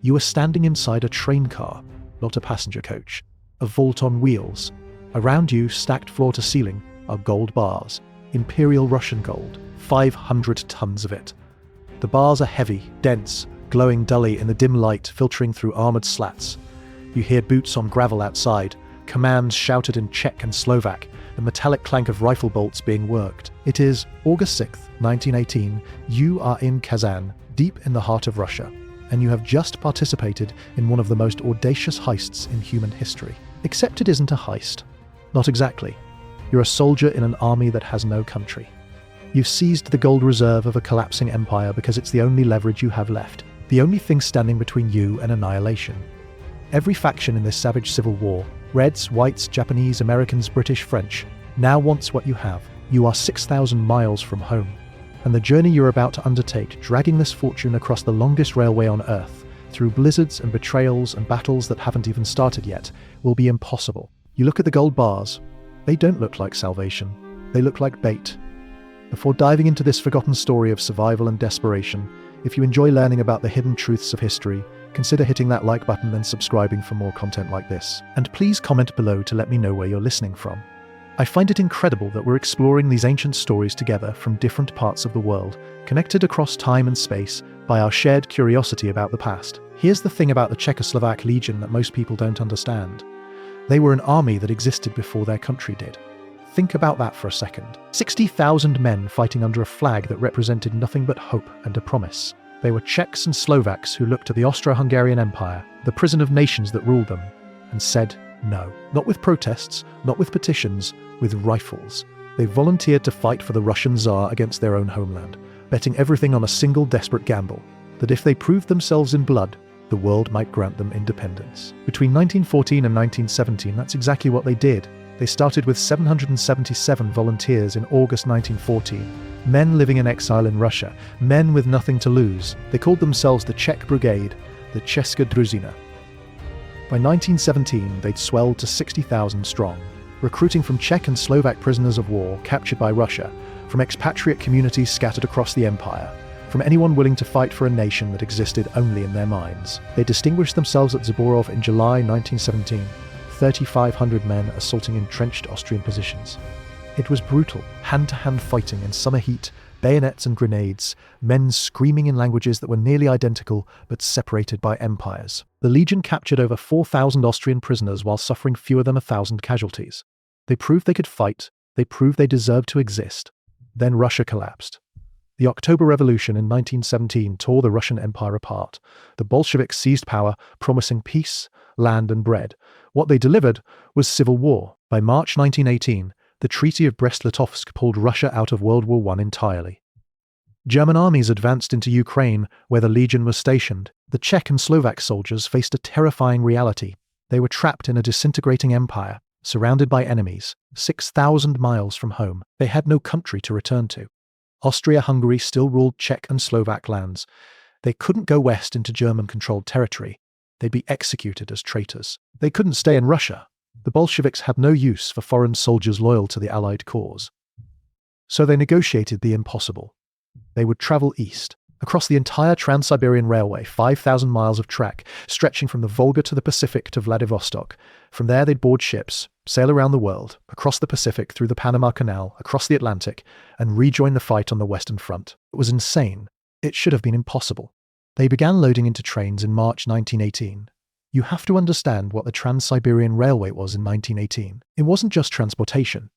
You are standing inside a train car, not a passenger coach. A vault on wheels. Around you, stacked floor to ceiling, are gold bars. Imperial Russian gold. 500 tons of it. The bars are heavy, dense, glowing dully in the dim light filtering through armored slats. You hear boots on gravel outside, commands shouted in Czech and Slovak, the metallic clank of rifle bolts being worked. It is August 6th, 1918. You are in Kazan, deep in the heart of Russia, and you have just participated in one of the most audacious heists in human history. Except it isn't a heist. Not exactly. You're a soldier in an army that has no country. You've seized the gold reserve of a collapsing empire because it's the only leverage you have left, the only thing standing between you and annihilation. Every faction in this savage civil war, Reds, Whites, Japanese, Americans, British, French, now wants what you have. You are 6,000 miles from home, and the journey you're about to undertake, dragging this fortune across the longest railway on Earth, through blizzards and betrayals and battles that haven't even started yet, will be impossible. You look at the gold bars. They don't look like salvation. They look like bait. Before diving into this forgotten story of survival and desperation, if you enjoy learning about the hidden truths of history, consider hitting that like button and subscribing for more content like this. And please comment below to let me know where you're listening from. I find it incredible that we're exploring these ancient stories together from different parts of the world, connected across time and space by our shared curiosity about the past. Here's the thing about the Czechoslovak Legion that most people don't understand. They were an army that existed before their country did. Think about that for a second. 60,000 men fighting under a flag that represented nothing but hope and a promise. They were Czechs and Slovaks who looked to the Austro-Hungarian Empire, the prison of nations that ruled them, and said no. Not with protests, not with petitions, with rifles. They volunteered to fight for the Russian Tsar against their own homeland, betting everything on a single desperate gamble, that if they proved themselves in blood, the world might grant them independence. Between 1914 and 1917, that's exactly what they did. They started with 777 volunteers in August 1914, men living in exile in Russia, men with nothing to lose. They called themselves the Czech Brigade, the Česká Druzina. By 1917, they'd swelled to 60,000 strong, recruiting from Czech and Slovak prisoners of war captured by Russia, from expatriate communities scattered across the empire, from anyone willing to fight for a nation that existed only in their minds. They distinguished themselves at Zborov in July 1917, 3,500 men assaulting entrenched Austrian positions. It was brutal, hand-to-hand fighting in summer heat, bayonets and grenades, men screaming in languages that were nearly identical but separated by empires. The Legion captured over 4,000 Austrian prisoners while suffering fewer than 1,000 casualties. They proved they could fight, they proved they deserved to exist. Then Russia collapsed. The October Revolution in 1917 tore the Russian Empire apart. The Bolsheviks seized power, promising peace, land and bread. What they delivered was civil war. By March 1918, the Treaty of Brest-Litovsk pulled Russia out of World War I entirely. German armies advanced into Ukraine, where the Legion was stationed. The Czech and Slovak soldiers faced a terrifying reality. They were trapped in a disintegrating empire, surrounded by enemies, 6,000 miles from home. They had no country to return to. Austria-Hungary still ruled Czech and Slovak lands. They couldn't go west into German-controlled territory. They'd be executed as traitors. They couldn't stay in Russia. The Bolsheviks had no use for foreign soldiers loyal to the Allied cause. So they negotiated the impossible. They would travel east, across the entire Trans-Siberian Railway, 5,000 miles of track, stretching from the Volga to the Pacific to Vladivostok. From there they'd board ships, sail around the world, across the Pacific, through the Panama Canal, across the Atlantic, and rejoin the fight on the Western Front. It was insane. It should have been impossible. They began loading into trains in March 1918. You have to understand what the Trans-Siberian Railway was in 1918. It wasn't just transportation.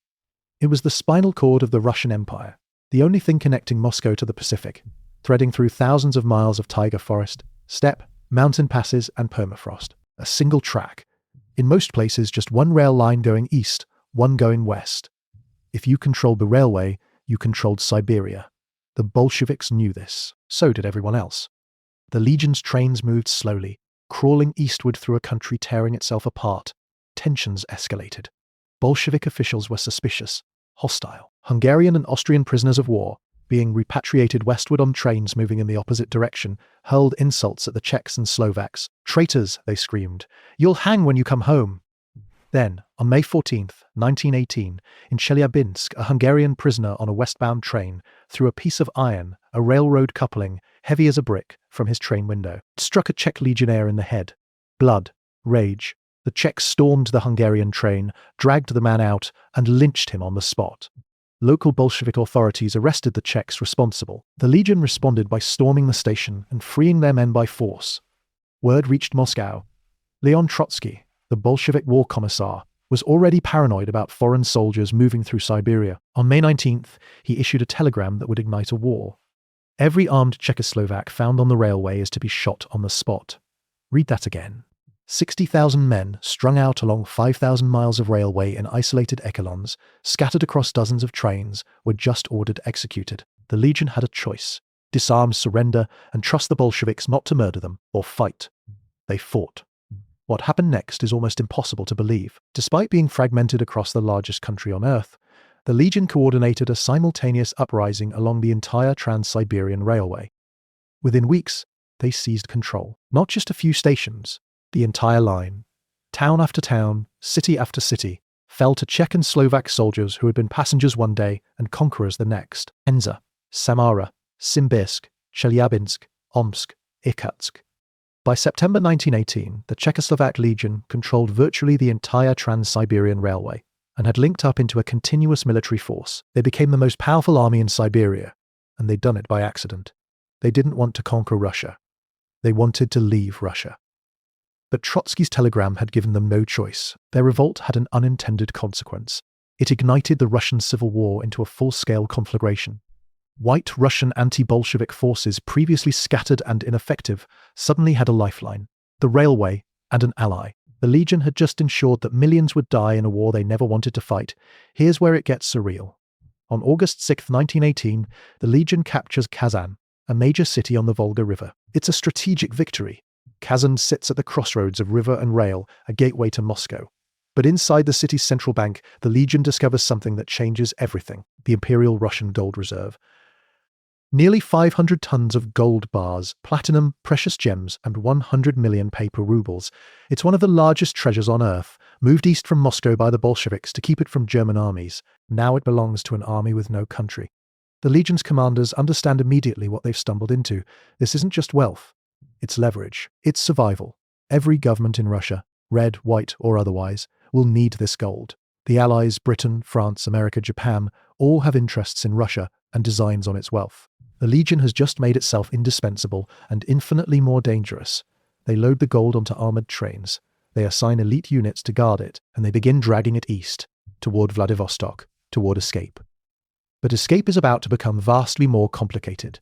It was the spinal cord of the Russian Empire, the only thing connecting Moscow to the Pacific, threading through thousands of miles of taiga forest, steppe, mountain passes, and permafrost. A single track. In most places, just one rail line going east, one going west. If you controlled the railway, you controlled Siberia. The Bolsheviks knew this. So did everyone else. The Legion's trains moved slowly, crawling eastward through a country tearing itself apart. Tensions escalated. Bolshevik officials were suspicious, hostile. Hungarian and Austrian prisoners of war, being repatriated westward on trains moving in the opposite direction, hurled insults at the Czechs and Slovaks. "Traitors," they screamed. "You'll hang when you come home." Then, on May 14th, 1918, in Chelyabinsk, a Hungarian prisoner on a westbound train threw a piece of iron, a railroad coupling, heavy as a brick, from his train window. It struck a Czech legionnaire in the head. Blood, rage. The Czechs stormed the Hungarian train, dragged the man out, and lynched him on the spot. Local Bolshevik authorities arrested the Czechs responsible. The Legion responded by storming the station and freeing their men by force. Word reached Moscow. Leon Trotsky, the Bolshevik war commissar, was already paranoid about foreign soldiers moving through Siberia. On May 19th, he issued a telegram that would ignite a war. Every armed Czechoslovak found on the railway is to be shot on the spot. Read that again. 60,000 men, strung out along 5,000 miles of railway in isolated echelons, scattered across dozens of trains, were just ordered executed. The Legion had a choice: disarm, surrender, and trust the Bolsheviks not to murder them, or fight. They fought. What happened next is almost impossible to believe. Despite being fragmented across the largest country on Earth, the Legion coordinated a simultaneous uprising along the entire Trans-Siberian Railway. Within weeks, they seized control. Not just a few stations, the entire line. Town after town, city after city, fell to Czech and Slovak soldiers who had been passengers one day and conquerors the next. Penza, Samara, Simbirsk, Chelyabinsk, Omsk, Irkutsk. By September 1918, the Czechoslovak Legion controlled virtually the entire Trans-Siberian Railway and had linked up into a continuous military force. They became the most powerful army in Siberia, and they'd done it by accident. They didn't want to conquer Russia. They wanted to leave Russia. But Trotsky's telegram had given them no choice. Their revolt had an unintended consequence. It ignited the Russian Civil War into a full-scale conflagration. White Russian anti-Bolshevik forces, previously scattered and ineffective, suddenly had a lifeline: the railway and an ally. The Legion had just ensured that millions would die in a war they never wanted to fight. Here's where it gets surreal. On August 6, 1918, the Legion captures Kazan, a major city on the Volga River. It's a strategic victory. Kazan sits at the crossroads of river and rail, a gateway to Moscow. But inside the city's central bank, the Legion discovers something that changes everything: the Imperial Russian Gold Reserve. Nearly 500 tons of gold bars, platinum, precious gems, and 100 million paper rubles. It's one of the largest treasures on Earth, moved east from Moscow by the Bolsheviks to keep it from German armies. Now it belongs to an army with no country. The Legion's commanders understand immediately what they've stumbled into. This isn't just wealth. It's leverage. It's survival. Every government in Russia, red, white, or otherwise, will need this gold. The Allies, Britain, France, America, Japan, all have interests in Russia and designs on its wealth. The Legion has just made itself indispensable and infinitely more dangerous. They load the gold onto armoured trains. They assign elite units to guard it, and they begin dragging it east, toward Vladivostok, toward escape. But escape is about to become vastly more complicated,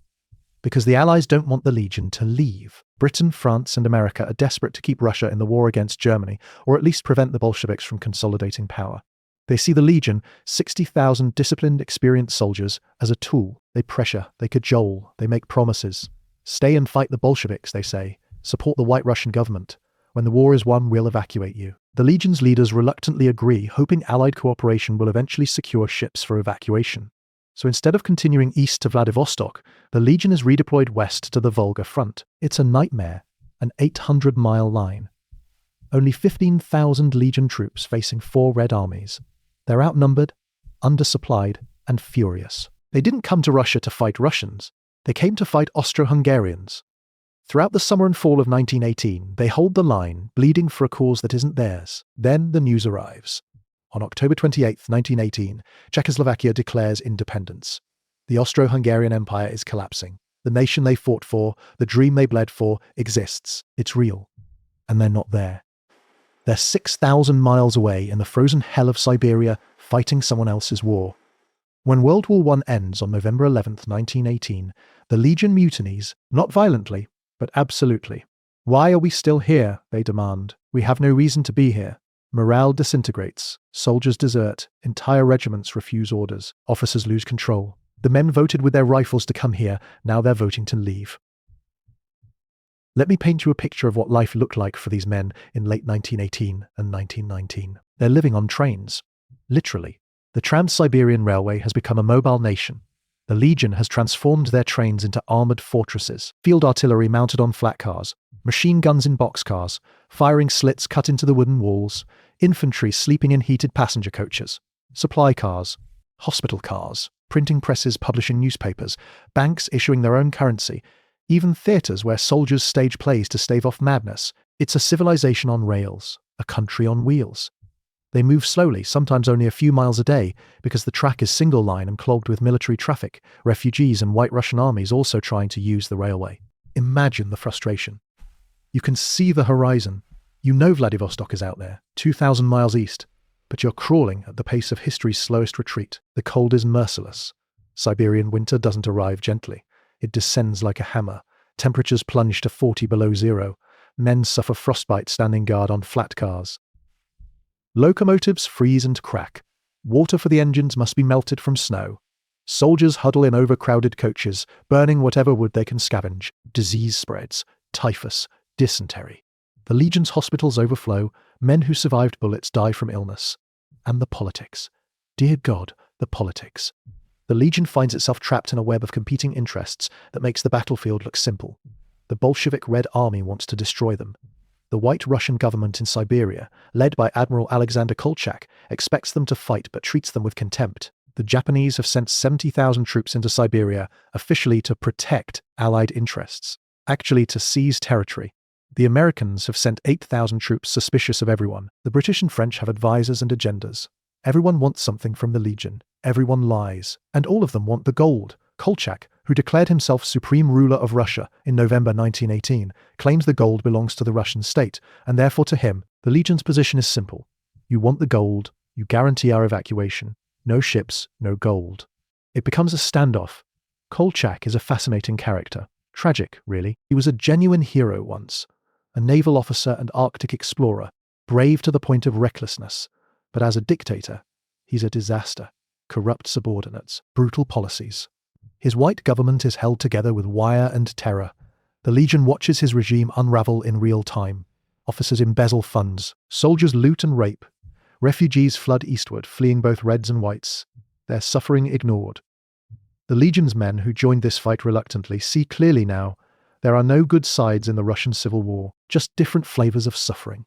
because the Allies don't want the Legion to leave. Britain, France, and America are desperate to keep Russia in the war against Germany, or at least prevent the Bolsheviks from consolidating power. They see the Legion, 60,000 disciplined, experienced soldiers, as a tool. They pressure, they cajole, they make promises. Stay and fight the Bolsheviks, they say. Support the White Russian government. When the war is won, we'll evacuate you. The Legion's leaders reluctantly agree, hoping Allied cooperation will eventually secure ships for evacuation. So instead of continuing east to Vladivostok, the Legion is redeployed west to the Volga front. It's a nightmare, an 800-mile line. Only 15,000 Legion troops facing 4 Red armies. They're outnumbered, undersupplied, and furious. They didn't come to Russia to fight Russians. They came to fight Austro-Hungarians. Throughout the summer and fall of 1918, they hold the line, bleeding for a cause that isn't theirs. Then the news arrives. On October 28, 1918, Czechoslovakia declares independence. The Austro-Hungarian Empire is collapsing. The nation they fought for, the dream they bled for, exists. It's real. And they're not there. They're 6,000 miles away in the frozen hell of Siberia, fighting someone else's war. When World War I ends on November 11, 1918, the Legion mutinies, not violently, but absolutely. Why are we still here? They demand. We have no reason to be here. Morale disintegrates. Soldiers desert. Entire regiments refuse orders. Officers lose control. The men voted with their rifles to come here. Now they're voting to leave. Let me paint you a picture of what life looked like for these men in late 1918 and 1919. They're living on trains. Literally. The Trans-Siberian Railway has become a mobile nation. The Legion has transformed their trains into armored fortresses, field artillery mounted on flat cars, machine guns in boxcars, firing slits cut into the wooden walls, infantry sleeping in heated passenger coaches, supply cars, hospital cars, printing presses publishing newspapers, banks issuing their own currency, even theatres where soldiers stage plays to stave off madness. It's a civilization on rails, a country on wheels. They move slowly, sometimes only a few miles a day, because the track is single line and clogged with military traffic, refugees and White Russian armies also trying to use the railway. Imagine the frustration. You can see the horizon. You know Vladivostok is out there, 2,000 miles east, but you're crawling at the pace of history's slowest retreat. The cold is merciless. Siberian winter doesn't arrive gently. It descends like a hammer. Temperatures plunge to 40 below zero. Men suffer frostbite standing guard on flat cars. Locomotives freeze and crack. Water for the engines must be melted from snow. Soldiers huddle in overcrowded coaches, burning whatever wood they can scavenge. Disease spreads. Typhus. Dysentery. The Legion's hospitals overflow. Men who survived bullets die from illness. And the politics. Dear God, the politics. The Legion finds itself trapped in a web of competing interests that makes the battlefield look simple. The Bolshevik Red Army wants to destroy them. The White Russian government in Siberia, led by Admiral Alexander Kolchak, expects them to fight but treats them with contempt. The Japanese have sent 70,000 troops into Siberia, officially to protect Allied interests, actually to seize territory. The Americans have sent 8,000 troops suspicious of everyone. The British and French have advisors and agendas. Everyone wants something from the Legion. Everyone lies. And all of them want the gold. Kolchak, who declared himself supreme ruler of Russia in November 1918, claims the gold belongs to the Russian state, and therefore to him, the Legion's position is simple. You want the gold, you guarantee our evacuation. No ships, no gold. It becomes a standoff. Kolchak is a fascinating character. Tragic, really. He was a genuine hero once. A naval officer and Arctic explorer, brave to the point of recklessness. But as a dictator, he's a disaster. Corrupt subordinates, brutal policies. His white government is held together with wire and terror. The Legion watches his regime unravel in real time. Officers embezzle funds. Soldiers loot and rape. Refugees flood eastward, fleeing both Reds and Whites. Their suffering ignored. The Legion's men who joined this fight reluctantly see clearly now there are no good sides in the Russian Civil War, just different flavors of suffering.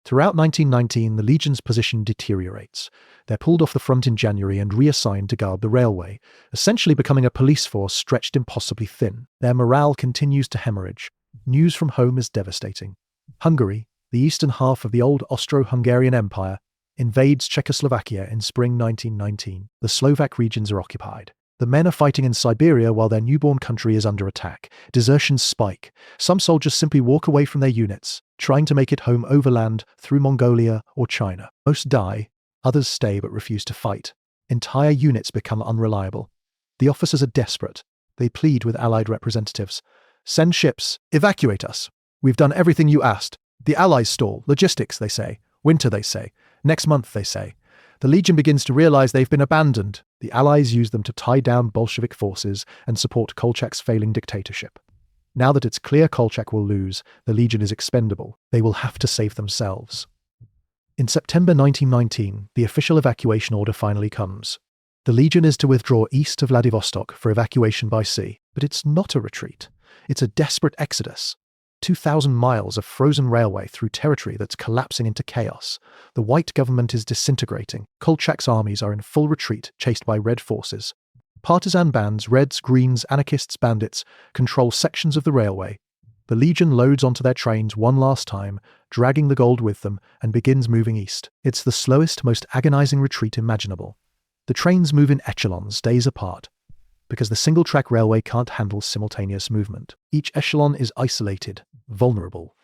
Throughout 1919, the Legion's position deteriorates. They're pulled off the front in January and reassigned to guard the railway, essentially becoming a police force stretched impossibly thin. Their morale continues to hemorrhage. News from home is devastating. Hungary, the eastern half of the old Austro-Hungarian Empire, invades Czechoslovakia in spring 1919. The Slovak regions are occupied. The men are fighting in Siberia while their newborn country is under attack. Desertions spike. Some soldiers simply walk away from their units, trying to make it home overland through Mongolia or China. Most die, others stay but refuse to fight. Entire units become unreliable. The officers are desperate. They plead with Allied representatives. Send ships. Evacuate us. We've done everything you asked. The Allies stall. Logistics, they say. Winter, they say. Next month, they say. The Legion begins to realize they've been abandoned. The Allies use them to tie down Bolshevik forces and support Kolchak's failing dictatorship. Now that it's clear Kolchak will lose, the Legion is expendable. They will have to save themselves. In September 1919, the official evacuation order finally comes. The Legion is to withdraw east of Vladivostok for evacuation by sea. But it's not a retreat. It's a desperate exodus. 2,000 miles of frozen railway through territory that's collapsing into chaos. The white government is disintegrating. Kolchak's armies are in full retreat, chased by red forces. Partisan bands, Reds, Greens, anarchists, bandits, control sections of the railway. The Legion loads onto their trains one last time, dragging the gold with them, and begins moving east. It's the slowest, most agonizing retreat imaginable. The trains move in echelons, days apart, because the single-track railway can't handle simultaneous movement. Each echelon is isolated, vulnerable.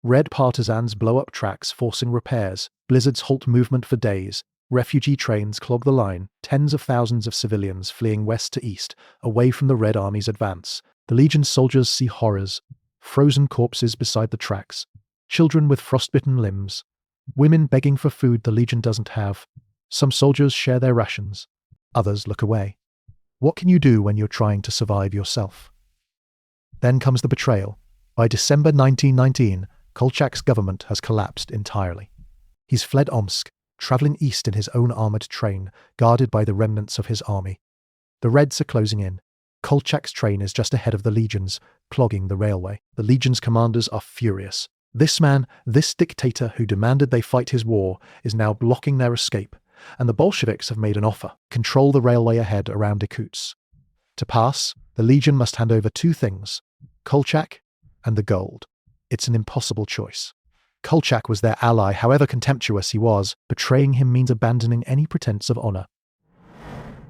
Red partisans blow up tracks, forcing repairs. Blizzards halt movement for days. Refugee trains clog the line. Tens of thousands of civilians fleeing west to east, away from the Red Army's advance. The Legion's soldiers see horrors. Frozen corpses beside the tracks. Children with frostbitten limbs. Women begging for food the Legion doesn't have. Some soldiers share their rations. Others look away. What can you do when you're trying to survive yourself? Then comes the betrayal. By December 1919, Kolchak's government has collapsed entirely. He's fled Omsk, traveling east in his own armored train, guarded by the remnants of his army. The Reds are closing in. Kolchak's train is just ahead of the Legions, clogging the railway. The Legion's commanders are furious. This man, this dictator who demanded they fight his war, is now blocking their escape, and the Bolsheviks have made an offer: control the railway ahead around Irkutsk. To pass, the Legion must hand over two things: Kolchak and the gold. It's an impossible choice. Kolchak was their ally, however contemptuous he was. Betraying him means abandoning any pretense of honor.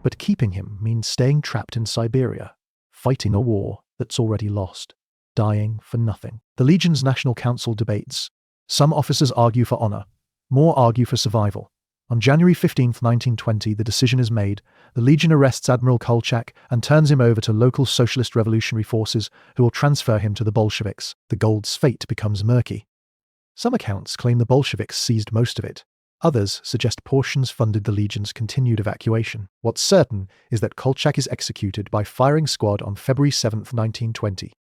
But keeping him means staying trapped in Siberia, fighting a war that's already lost, dying for nothing. The Legion's National Council debates. Some officers argue for honor, more argue for survival. On January 15, 1920, the decision is made. The Legion arrests Admiral Kolchak and turns him over to local socialist revolutionary forces who will transfer him to the Bolsheviks. The gold's fate becomes murky. Some accounts claim the Bolsheviks seized most of it. Others suggest portions funded the Legion's continued evacuation. What's certain is that Kolchak is executed by firing squad on February 7, 1920,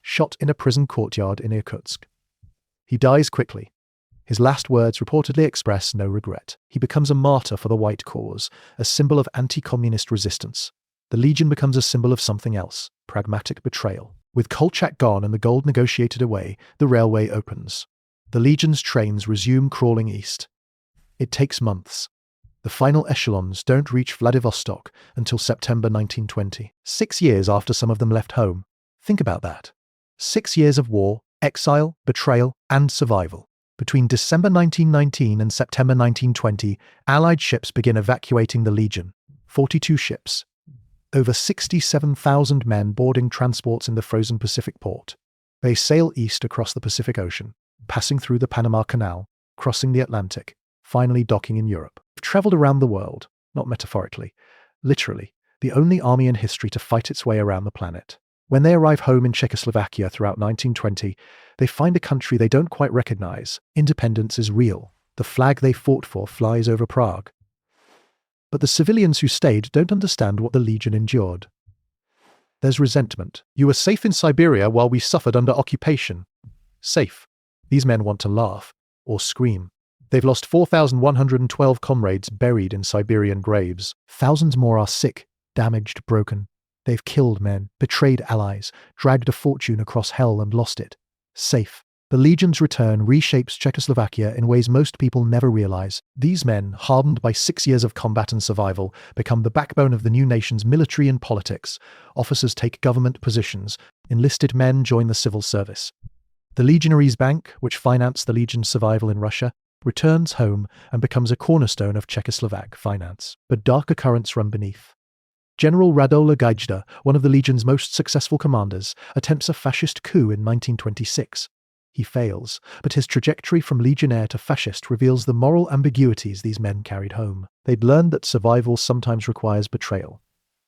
shot in a prison courtyard in Irkutsk. He dies quickly. His last words reportedly express no regret. He becomes a martyr for the white cause, a symbol of anti-communist resistance. The Legion becomes a symbol of something else: pragmatic betrayal. With Kolchak gone and the gold negotiated away, the railway opens. The Legion's trains resume crawling east. It takes months. The final echelons don't reach Vladivostok until September 1920, 6 years after some of them left home. Think about that. 6 years of war, exile, betrayal, and survival. Between December 1919 and September 1920, Allied ships begin evacuating the Legion. 42 ships. Over 67,000 men boarding transports in the frozen Pacific port. They sail east across the Pacific Ocean, passing through the Panama Canal, crossing the Atlantic, finally docking in Europe. They've traveled around the world, not metaphorically, literally, the only army in history to fight its way around the planet. When they arrive home in Czechoslovakia throughout 1920, they find a country they don't quite recognize. Independence is real. The flag they fought for flies over Prague. But the civilians who stayed don't understand what the Legion endured. There's resentment. You were safe in Siberia while we suffered under occupation. Safe. These men want to laugh, or scream. They've lost 4,112 comrades buried in Siberian graves. Thousands more are sick, damaged, broken. They've killed men, betrayed allies, dragged a fortune across hell and lost it. Safe. The Legion's return reshapes Czechoslovakia in ways most people never realize. These men, hardened by 6 years of combat and survival, become the backbone of the new nation's military and politics. Officers take government positions. Enlisted men join the civil service. The Legionaries' Bank, which financed the Legion's survival in Russia, returns home and becomes a cornerstone of Czechoslovak finance. But darker currents run beneath. General Radola Gajda, one of the Legion's most successful commanders, attempts a fascist coup in 1926. He fails, but his trajectory from legionnaire to fascist reveals the moral ambiguities these men carried home. They'd learned that survival sometimes requires betrayal.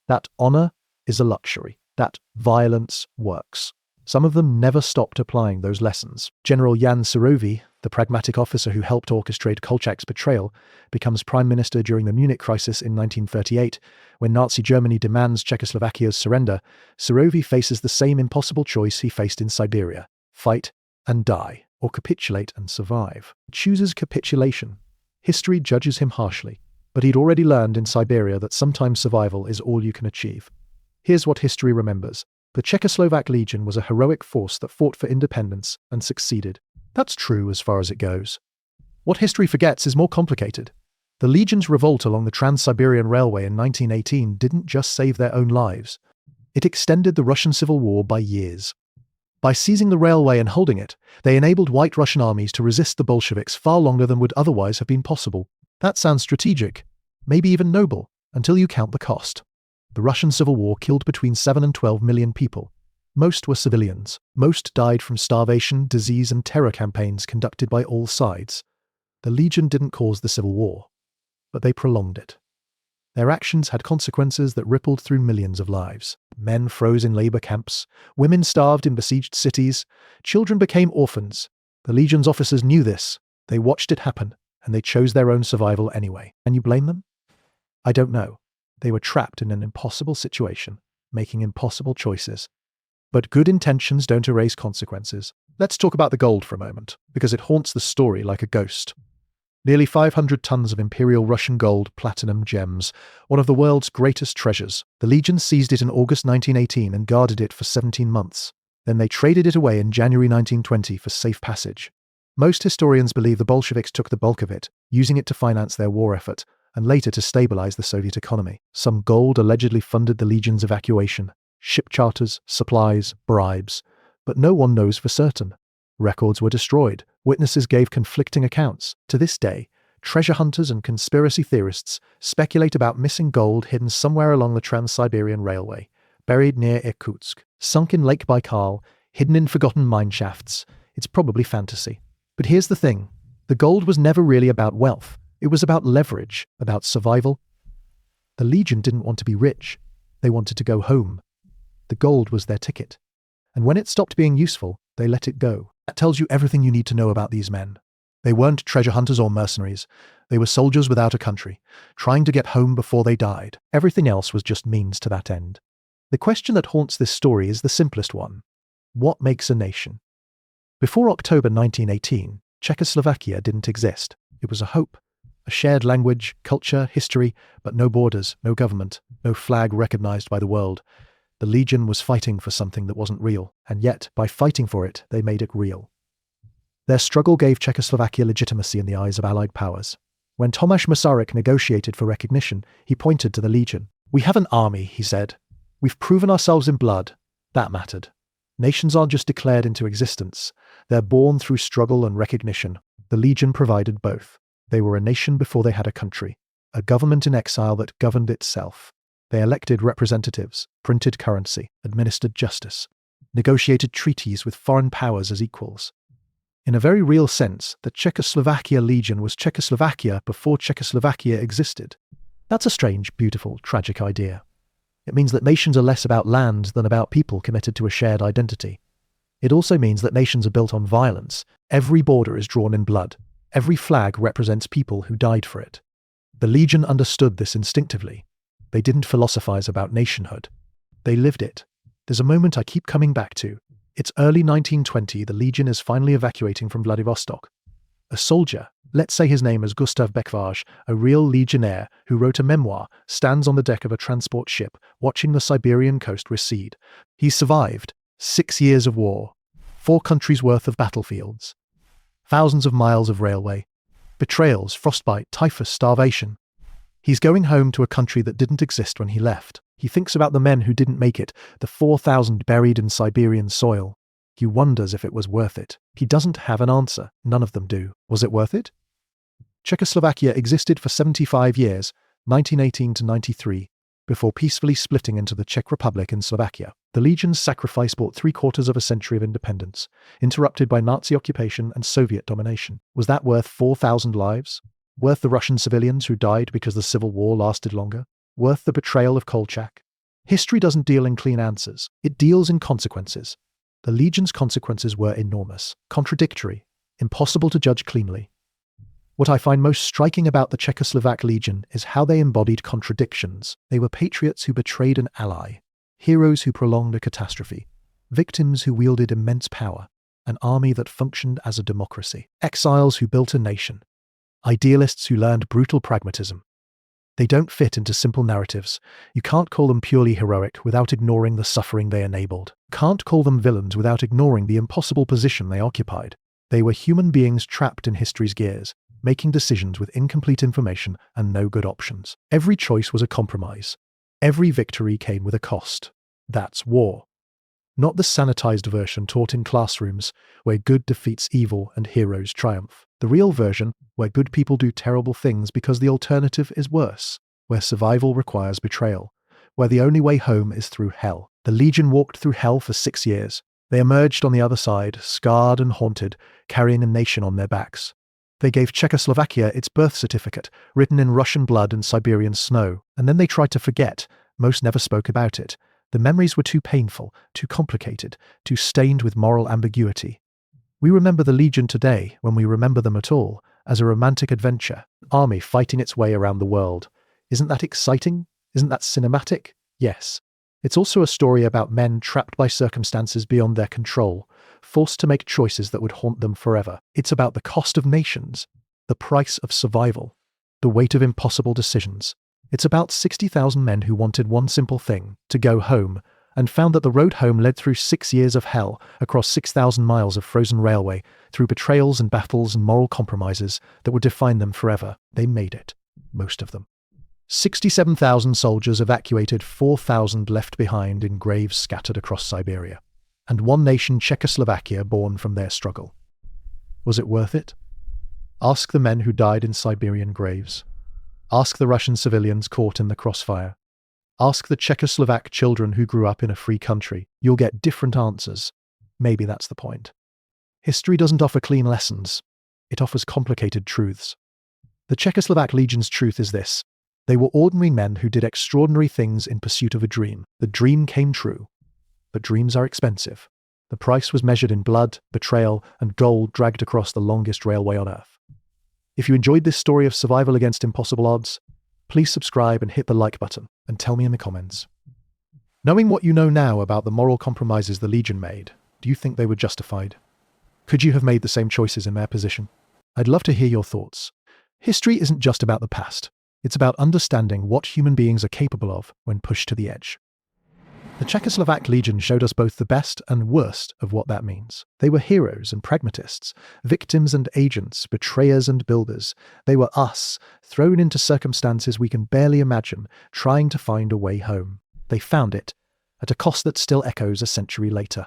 That honor is a luxury. That violence works. Some of them never stopped applying those lessons. General Jan Surový, the pragmatic officer who helped orchestrate Kolchak's betrayal, becomes prime minister during the Munich crisis in 1938. When Nazi Germany demands Czechoslovakia's surrender, Surový faces the same impossible choice he faced in Siberia: fight and die, or capitulate and survive. He chooses capitulation. History judges him harshly, but he'd already learned in Siberia that sometimes survival is all you can achieve. Here's what history remembers. The Czechoslovak Legion was a heroic force that fought for independence and succeeded. That's true as far as it goes. What history forgets is more complicated. The Legion's revolt along the Trans-Siberian Railway in 1918 didn't just save their own lives. It extended the Russian Civil War by years. By seizing the railway and holding it, they enabled White Russian armies to resist the Bolsheviks far longer than would otherwise have been possible. That sounds strategic, maybe even noble, until you count the cost. The Russian Civil War killed between 7 and 12 million people. Most were civilians. Most died from starvation, disease, and terror campaigns conducted by all sides. The Legion didn't cause the Civil War, but they prolonged it. Their actions had consequences that rippled through millions of lives. Men froze in labor camps. Women starved in besieged cities. Children became orphans. The Legion's officers knew this. They watched it happen, and they chose their own survival anyway. Can you blame them? I don't know. They were trapped in an impossible situation, making impossible choices. But good intentions don't erase consequences. Let's talk about the gold for a moment, because it haunts the story like a ghost. Nearly 500 tons of Imperial Russian gold, platinum gems, one of the world's greatest treasures. The Legion seized it in August 1918 and guarded it for 17 months. Then they traded it away in January 1920 for safe passage. Most historians believe the Bolsheviks took the bulk of it, using it to finance their war effort, and later to stabilize the Soviet economy. Some gold allegedly funded the Legion's evacuation, ship charters, supplies, bribes, but no one knows for certain. Records were destroyed. Witnesses gave conflicting accounts. To this day, treasure hunters and conspiracy theorists speculate about missing gold hidden somewhere along the Trans-Siberian Railway, buried near Irkutsk, sunk in Lake Baikal, hidden in forgotten mine shafts. It's probably fantasy. But here's the thing. The gold was never really about wealth. It was about leverage, about survival. The Legion didn't want to be rich. They wanted to go home. The gold was their ticket. And when it stopped being useful, they let it go. That tells you everything you need to know about these men. They weren't treasure hunters or mercenaries. They were soldiers without a country, trying to get home before they died. Everything else was just means to that end. The question that haunts this story is the simplest one. What makes a nation? Before October 1918, Czechoslovakia didn't exist. It was a hope. A shared language, culture, history, but no borders, no government, no flag recognized by the world. The Legion was fighting for something that wasn't real, and yet, by fighting for it, they made it real. Their struggle gave Czechoslovakia legitimacy in the eyes of Allied powers. When Tomáš Masaryk negotiated for recognition, he pointed to the Legion. "We have an army," he said. "We've proven ourselves in blood." That mattered. Nations aren't just declared into existence. They're born through struggle and recognition. The Legion provided both. They were a nation before they had a country, a government in exile that governed itself. They elected representatives, printed currency, administered justice, negotiated treaties with foreign powers as equals. In a very real sense, the Czechoslovakia Legion was Czechoslovakia before Czechoslovakia existed. That's a strange, beautiful, tragic idea. It means that nations are less about land than about people committed to a shared identity. It also means that nations are built on violence. Every border is drawn in blood. Every flag represents people who died for it. The Legion understood this instinctively. They didn't philosophize about nationhood. They lived it. There's a moment I keep coming back to. It's early 1920, the Legion is finally evacuating from Vladivostok. A soldier, let's say his name is Gustav Bekvage, a real legionnaire who wrote a memoir, stands on the deck of a transport ship, watching the Siberian coast recede. He's survived 6 years of war, 4 countries' worth of battlefields, thousands of miles of railway, betrayals, frostbite, typhus, starvation. He's going home to a country that didn't exist when he left. He thinks about the men who didn't make it, the 4,000 buried in Siberian soil. He wonders if it was worth it. He doesn't have an answer. None of them do. Was it worth it? Czechoslovakia existed for 75 years, 1918 to 93, before peacefully splitting into the Czech Republic and Slovakia. The Legion's sacrifice brought 3/4 of a century of independence, interrupted by Nazi occupation and Soviet domination. Was that worth 4,000 lives? Worth the Russian civilians who died because the civil war lasted longer? Worth the betrayal of Kolchak? History doesn't deal in clean answers. It deals in consequences. The Legion's consequences were enormous, contradictory, impossible to judge cleanly. What I find most striking about the Czechoslovak Legion is how they embodied contradictions. They were patriots who betrayed an ally, heroes who prolonged a catastrophe, victims who wielded immense power, an army that functioned as a democracy, exiles who built a nation, idealists who learned brutal pragmatism. They don't fit into simple narratives. You can't call them purely heroic without ignoring the suffering they enabled. Can't call them villains without ignoring the impossible position they occupied. They were human beings trapped in history's gears, making decisions with incomplete information and no good options. Every choice was a compromise. Every victory came with a cost. That's war. Not the sanitized version taught in classrooms, where good defeats evil and heroes triumph. The real version, where good people do terrible things because the alternative is worse, where survival requires betrayal, where the only way home is through hell. The Legion walked through hell for 6 years. They emerged on the other side, scarred and haunted, carrying a nation on their backs. They gave Czechoslovakia its birth certificate, written in Russian blood and Siberian snow, and then they tried to forget. Most never spoke about it. The memories were too painful, too complicated, too stained with moral ambiguity. We remember the Legion today, when we remember them at all, as a romantic adventure, an army fighting its way around the world. Isn't that exciting? Isn't that cinematic? Yes. It's also a story about men trapped by circumstances beyond their control, forced to make choices that would haunt them forever. It's about the cost of nations, The price of survival. The weight of impossible decisions. It's about 60,000 men who wanted one simple thing, to go home, and found that the road home led through 6 years of hell, across 6,000 miles of frozen railway, through betrayals and battles and moral compromises that would define them forever. They made it. Most of them. 67,000 soldiers evacuated, 4,000 left behind in graves scattered across Siberia. And one nation, Czechoslovakia, born from their struggle. Was it worth it? Ask the men who died in Siberian graves. Ask the Russian civilians caught in the crossfire. Ask the Czechoslovak children who grew up in a free country. You'll get different answers. Maybe that's the point. History doesn't offer clean lessons. It offers complicated truths. The Czechoslovak Legion's truth is this. They were ordinary men who did extraordinary things in pursuit of a dream. The dream came true. But dreams are expensive. The price was measured in blood, betrayal, and gold dragged across the longest railway on Earth. If you enjoyed this story of survival against impossible odds, please subscribe and hit the like button, and tell me in the comments. Knowing what you know now about the moral compromises the Legion made, do you think they were justified? Could you have made the same choices in their position? I'd love to hear your thoughts. History isn't just about the past. It's about understanding what human beings are capable of when pushed to the edge. The Czechoslovak Legion showed us both the best and worst of what that means. They were heroes and pragmatists, victims and agents, betrayers and builders. They were us, thrown into circumstances we can barely imagine, trying to find a way home. They found it, at a cost that still echoes a century later.